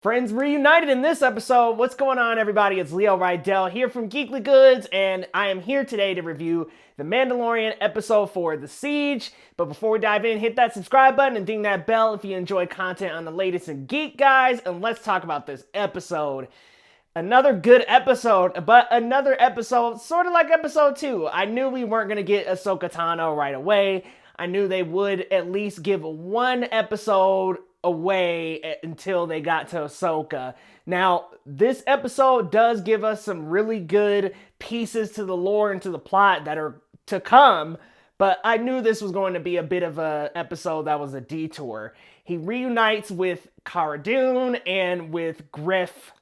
Friends reunited in this episode. What's going on, everybody? It's Leo Rydell here from Geekly Goods, and I am here today to review the Mandalorian episode 4, The Siege. But before we dive in, hit that subscribe button and ding that bell if you enjoy content on the latest in geek, guys. And let's talk about this episode. Another good episode, but another episode sort of like episode 2. I knew we weren't going to get Ahsoka Tano right away. I knew they would at least give one episode away until they got to Ahsoka. Now, this episode does give us some really good pieces to the lore and to the plot that are to come, but I knew this was going to be a bit of an episode that was a detour. He reunites with Cara Dune and with Griff.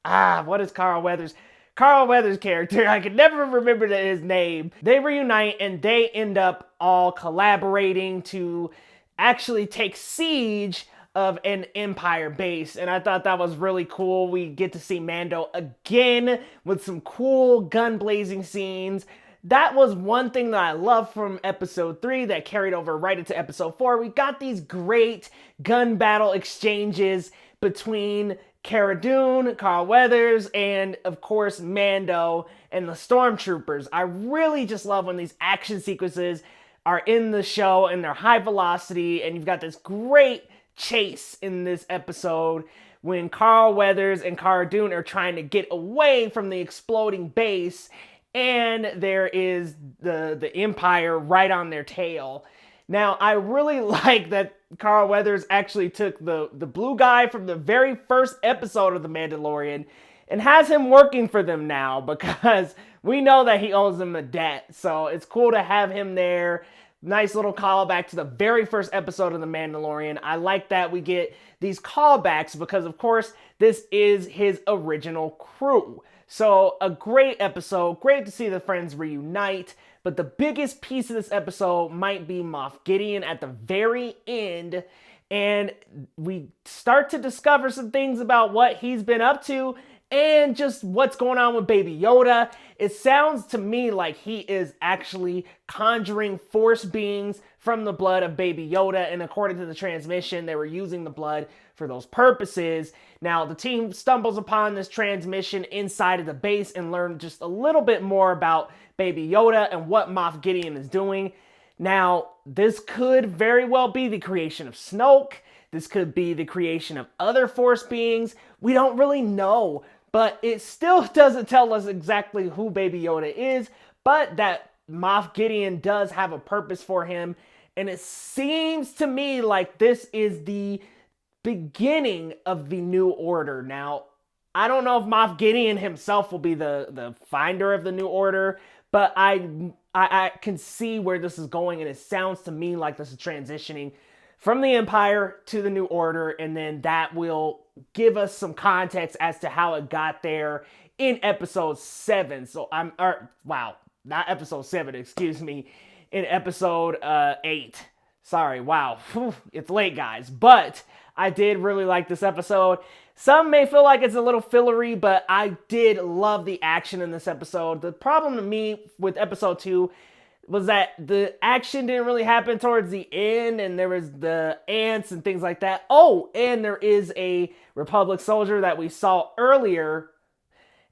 What is Carl Weathers? Carl Weathers' character, I could never remember his name. They reunite and they end up all collaborating to actually take siege of an Empire base, and I thought that was really cool. We get to see Mando again with some cool gun blazing scenes. That was one thing that I loved from episode 3 that carried over right into episode 4. We got these great gun battle exchanges between Cara Dune, Carl Weathers, and of course Mando and the Stormtroopers. I really just love when these action sequences are in the show and they're high velocity, and you've got this great chase in this episode when Carl Weathers and Cara Dune are trying to get away from the exploding base, and there is the Empire right on their tail. Now, I really like that Carl Weathers actually took the blue guy from the very first episode of The Mandalorian and has him working for them now, because we know that he owes them a debt. So it's cool to have him there. Nice little callback to the very first episode of The Mandalorian. I like that we get these callbacks because, of course, this is his original crew. So a great episode. Great to see the friends reunite. But the biggest piece of this episode might be Moff Gideon at the very end. And we start to discover some things about what he's been up to and just what's going on with Baby Yoda. It sounds to me like he is actually conjuring force beings from the blood of Baby Yoda, and according to the transmission, they were using the blood for those purposes. Now, the team stumbles upon this transmission inside of the base and learn just a little bit more about Baby Yoda and what Moff Gideon is doing. Now, this could very well be the creation of Snoke. This could be the creation of other force beings. We don't really know. But it still doesn't tell us exactly who Baby Yoda is, but that Moff Gideon does have a purpose for him. And it seems to me like this is the beginning of the New Order. Now, I don't know if Moff Gideon himself will be the finder of the New Order, but I can see where this is going, and it sounds to me like this is transitioning from the Empire to the New Order, and then that will give us some context as to how it got there in episode 7. So not episode 7, excuse me, in episode 8. Sorry, wow, it's late, guys, but I did really like this episode. Some may feel like it's a little fillery, but I did love the action in this episode. The problem to me with episode 2 was that the action didn't really happen towards the end, and there was the ants and things like that. Oh, and there is a Republic soldier that we saw earlier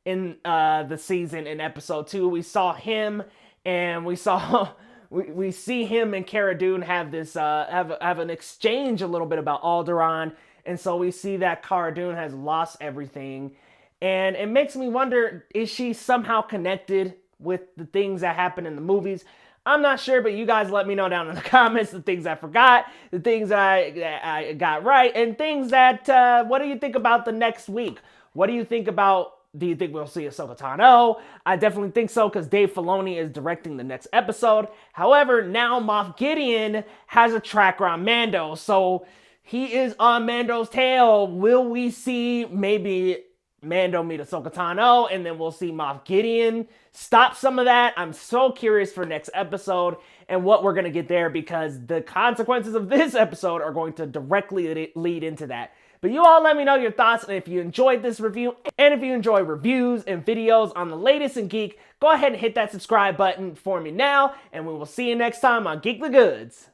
in the season in episode 2. We saw him, and we saw we see him and Cara Dune have this have an exchange a little bit about Alderaan, and so we see that Cara Dune has lost everything, and it makes me wonder, is she somehow connected with the things that happen in the movies? I'm not sure, but you guys let me know down in the comments the things I forgot, the things I got right, and things that, what do you think about the next week? What do you think about, do you think we'll see Ahsoka Tano? I definitely think so, because Dave Filoni is directing the next episode. However, now Moff Gideon has a tracker on Mando, so he is on Mando's tail. Will we see maybe Mando meet Ahsoka Tano, and then we'll see Moff Gideon stop some of that? I'm so curious for next episode and what we're going to get there, because the consequences of this episode are going to directly lead into that. But you all let me know your thoughts, and if you enjoyed this review, and if you enjoy reviews and videos on the latest in geek, go ahead and hit that subscribe button for me now, and we will see you next time on Geekly Goods.